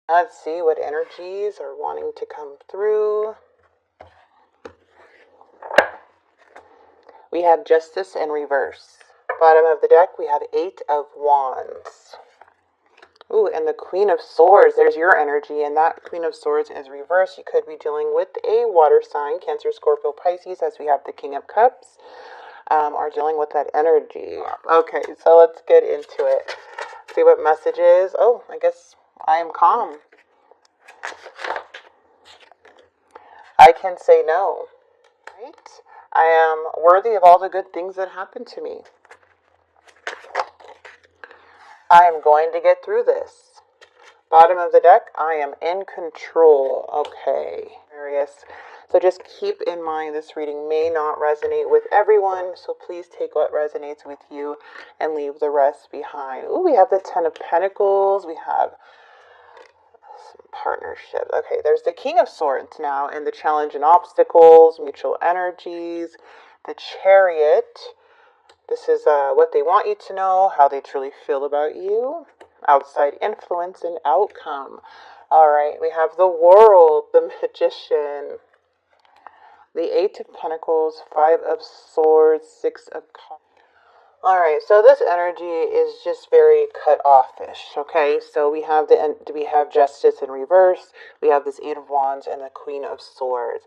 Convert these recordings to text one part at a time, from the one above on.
Let's see what energies are wanting to come through. We have Justice in reverse. Bottom of the deck, we have 8 of Wands. Ooh, and the Queen of Swords. There's your energy, and that Queen of Swords is reversed. You could be dealing with a water sign, Cancer, Scorpio, Pisces, as we have the King of Cups, are dealing with that energy. Okay, so let's get into it. See what messages. Oh, I guess I am calm. I can say no, right? I am worthy of all the good things that happen to me. I am going to get through this. Bottom of the deck, I am in control. Okay, Aquarius. So just keep in mind this reading may not resonate with everyone, so please take what resonates with you and leave the rest behind. Ooh, we have the 10 of Pentacles. We have some partnership. Okay, there's the King of Swords now, and the challenge and obstacles, mutual energies, the Chariot. This is what they want you to know, how they truly feel about you, outside influence and outcome. All right, we have the World, the Magician, the 8 of Pentacles, 5 of Swords, 6 of Cups. All right, so this energy is just very cut off-ish, okay? So we have Justice in reverse, we have this 8 of Wands, and the Queen of Swords.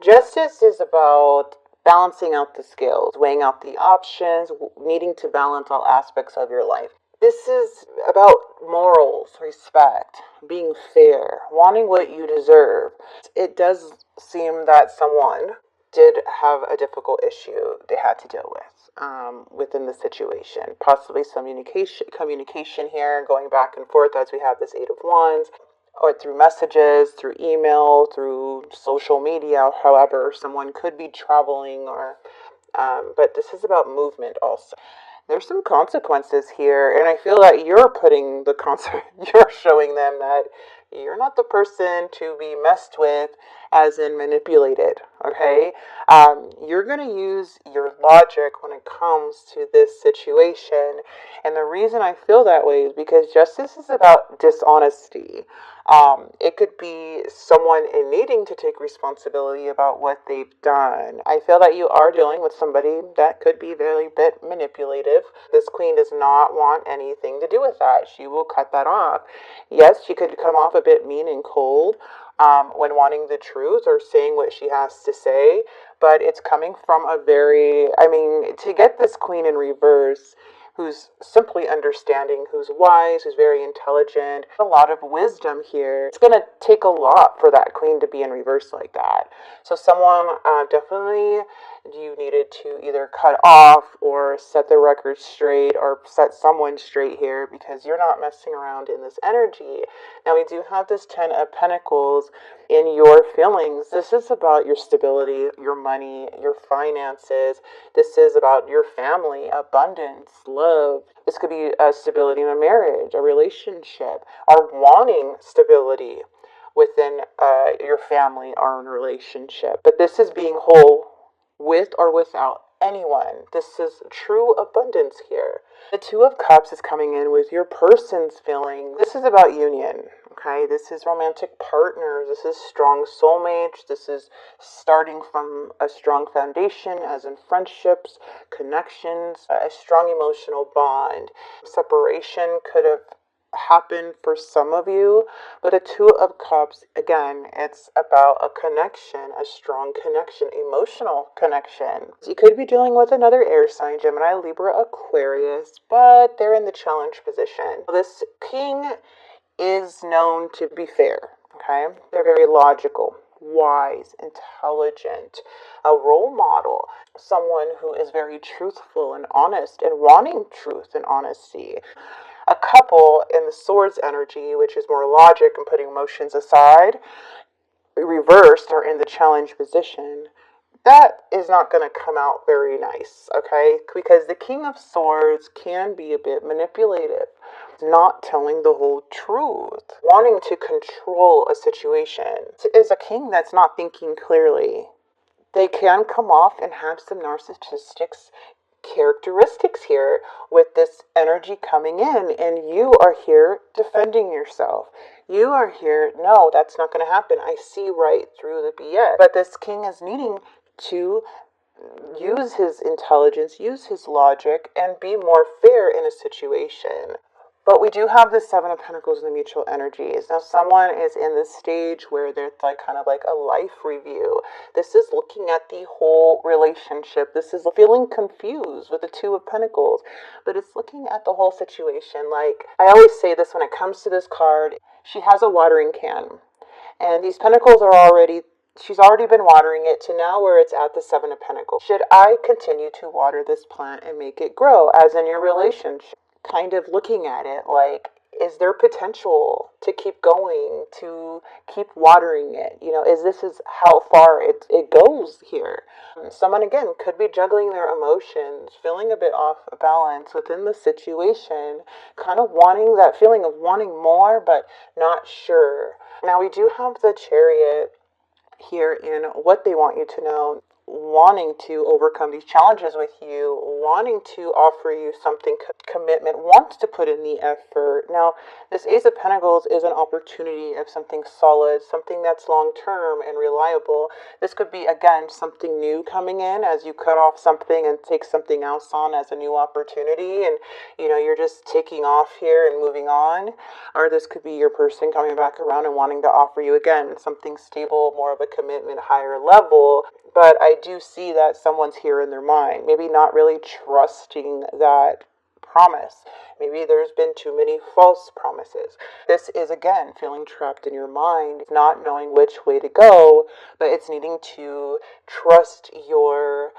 Justice is about balancing out the scales, weighing out the options, needing to balance all aspects of your life. This is about morals, respect, being fair, wanting what you deserve. It does seem that someone did have a difficult issue they had to deal with within the situation. Possibly some communication here, going back and forth as we have this 8 of Wands, or through messages, through email, through social media. However, someone could be traveling, or but this is about movement also. There's some consequences here, and I feel that you're putting the you're showing them that you're not the person to be messed with, as in manipulated, okay? You're going to use your logic when it comes to this situation, and the reason I feel that way is because justice is about dishonesty. It could be someone in needing to take responsibility about what they've done. I feel that you are dealing with somebody that could be very bit manipulative. This queen does not want anything to do with that. She will cut that off. Yes, she could come off a bit mean and cold when wanting the truth or saying what she has to say, but it's coming from a very, to get this queen in reverse, who's simply understanding, who's wise, who's very intelligent, a lot of wisdom here. It's going to take a lot for that queen to be in reverse like that. So someone definitely you needed to either cut off or set the record straight, or set someone straight here, because you're not messing around in this energy. Now we do have this 10 of Pentacles in your feelings. This is about your stability, your money, your finances. This is about your family, abundance, love. This could be a stability in a marriage, a relationship, or wanting stability within your family or in a relationship. But this is being whole with or without anyone. This is true abundance here. The 2 of Cups is coming in with your person's feeling. This is about union, okay? This is romantic partners. This is strong soulmates. This is starting from a strong foundation, as in friendships, connections, a strong emotional bond. Separation could have happen for some of you, but a 2 of Cups, again, it's about a connection, a strong connection, emotional connection. You could be dealing with another air sign, Gemini, Libra, Aquarius, but they're in the challenge position. This king is known to be fair, okay? They're very logical, wise, intelligent, a role model, someone who is very truthful and honest and wanting truth and honesty. A couple in the Swords energy, which is more logic and putting emotions aside, reversed or in the challenge position, that is not going to come out very nice, okay? Because the King of Swords can be a bit manipulative, not telling the whole truth, wanting to control a situation. Is a king that's not thinking clearly. They can come off and have some narcissistic characteristics here with this energy coming in, and you are here defending yourself. You are here, no, that's not going to happen. I see right through the BS. But this king is needing to use his intelligence, use his logic, and be more fair in a situation. But we do have the Seven of Pentacles in the mutual energies. Now, someone is in this stage where they're like kind of like a life review. This is looking at the whole relationship. This is feeling confused with the Two of Pentacles. But it's looking at the whole situation. Like, I always say this when it comes to this card. She has a watering can. And these pentacles are already... She's already been watering it to now where it's at the Seven of Pentacles. Should I continue to water this plant and make it grow, as in your relationship? Kind of looking at it like, is there potential to keep going, to keep watering it? You know, is how far it goes here? Someone, again, could be juggling their emotions, feeling a bit off balance within the situation, kind of wanting that feeling of wanting more, but not sure. Now, we do have the Chariot here in what they want you to know, wanting to overcome these challenges with you, wanting to offer you something, commitment, wants to put in the effort. Now, this Ace of Pentacles is an opportunity of something solid, something that's long-term and reliable. This could be, again, something new coming in as you cut off something and take something else on as a new opportunity, and you know, you're just taking off here and moving on. Or this could be your person coming back around and wanting to offer you, again, something stable, more of a commitment, higher level. But I do see that someone's here in their mind, maybe not really trusting that promise. Maybe there's been too many false promises. This is, again, feeling trapped in your mind, not knowing which way to go, but it's needing to trust your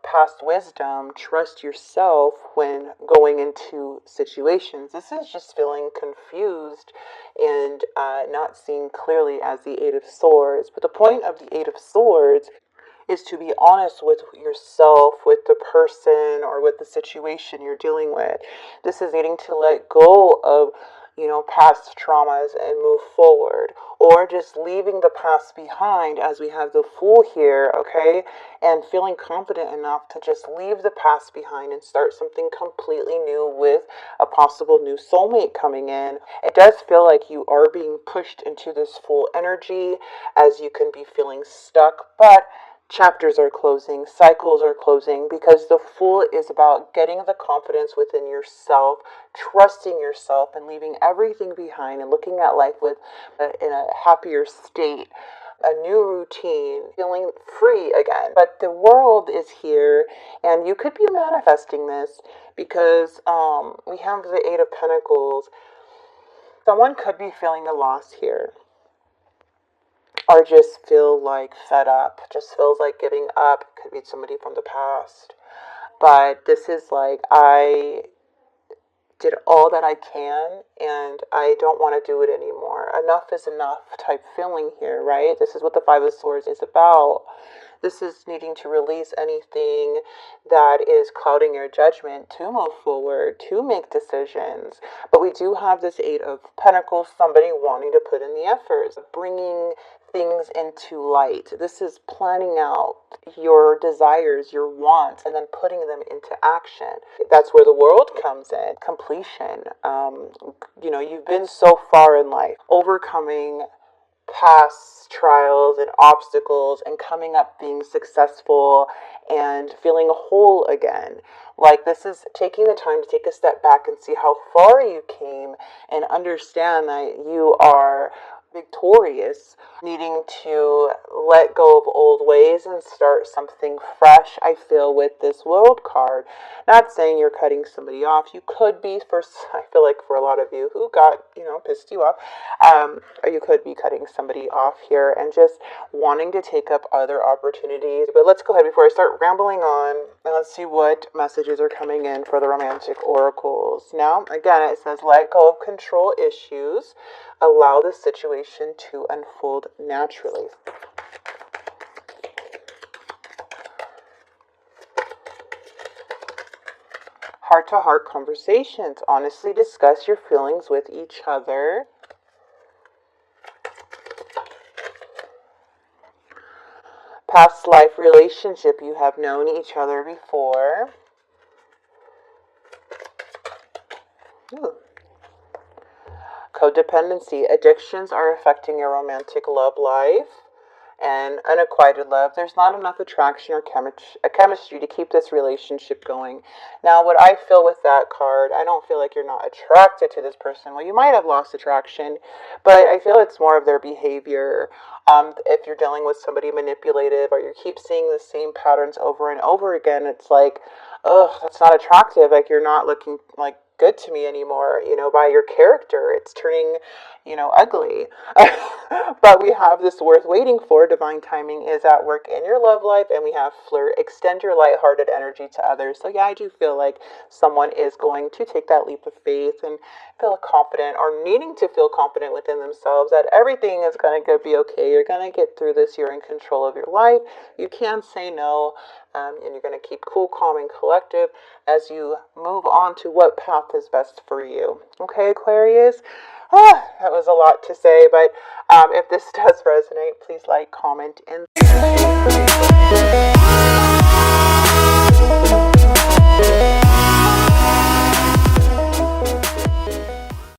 past wisdom, trust yourself when going into situations. This is just feeling confused and not seeing clearly as the Eight of Swords. But the point of the Eight of Swords is to be honest with yourself, with the person, or with the situation you're dealing with. This is needing to let go of, you know, past traumas and move forward, or just leaving the past behind, as we have the Fool here, okay, and feeling confident enough to just leave the past behind and start something completely new with a possible new soulmate coming in. It does feel like you are being pushed into this Fool energy, as you can be feeling stuck, but chapters are closing, cycles are closing, because the Fool is about getting the confidence within yourself, trusting yourself, and leaving everything behind and looking at life with in a happier state, a new routine, feeling free again. But the world is here, and you could be manifesting this because we have the Eight of Pentacles. Someone could be feeling the loss here, or just feel like fed up, just feels like giving up. Could be somebody from the past. But this is like, I did all that I can and I don't want to do it anymore. Enough is enough type feeling here, right? This is what the Five of Swords is about. This is needing to release anything that is clouding your judgment to move forward, to make decisions. But we do have this Eight of Pentacles, somebody wanting to put in the efforts, bringing things into light. This is planning out your desires, your wants, and then putting them into action. That's where the World comes in. Completion. You know, you've been so far in life, overcoming past trials and obstacles and coming up being successful and feeling whole again. Like, this is taking the time to take a step back and see how far you came and understand that you are victorious, needing to let go of old ways and start something fresh. I feel with this World card, not saying you're cutting somebody off. You could be, I feel like for a lot of you who got, you know, pissed you off, or you could be cutting somebody off here and just wanting to take up other opportunities. But let's go ahead before I start rambling on, and let's see what messages are coming in for the romantic oracles. Now, again, it says let go of control issues. Allow the situation to unfold naturally. Heart-to-heart conversations. Honestly discuss your feelings with each other. Past life relationship. You have known each other before. Ooh. Codependency. Addictions are affecting your romantic love life. And unrequited love, there's not enough attraction or chemistry to keep this relationship going. Now, what I feel with that card, I don't feel like you're not attracted to this person. Well, you might have lost attraction, but I feel it's more of their behavior. If you're dealing with somebody manipulative or you keep seeing the same patterns over and over again, it's like, ugh, that's not attractive. Like, you're not looking like good to me anymore, by your character. It's turning, ugly. But we have this worth waiting for. Divine timing is at work in your love life, and we have flirt. Extend your lighthearted energy to others. So yeah, I do feel like someone is going to take that leap of faith and feel confident, or needing to feel confident within themselves, that everything is going to be okay. You're going to get through this. You're in control of your life. You can say no, and you're going to keep cool, calm, and collective as you move on to what path is best for you. Okay, Aquarius? That was a lot to say, but if this does resonate, please like, comment, and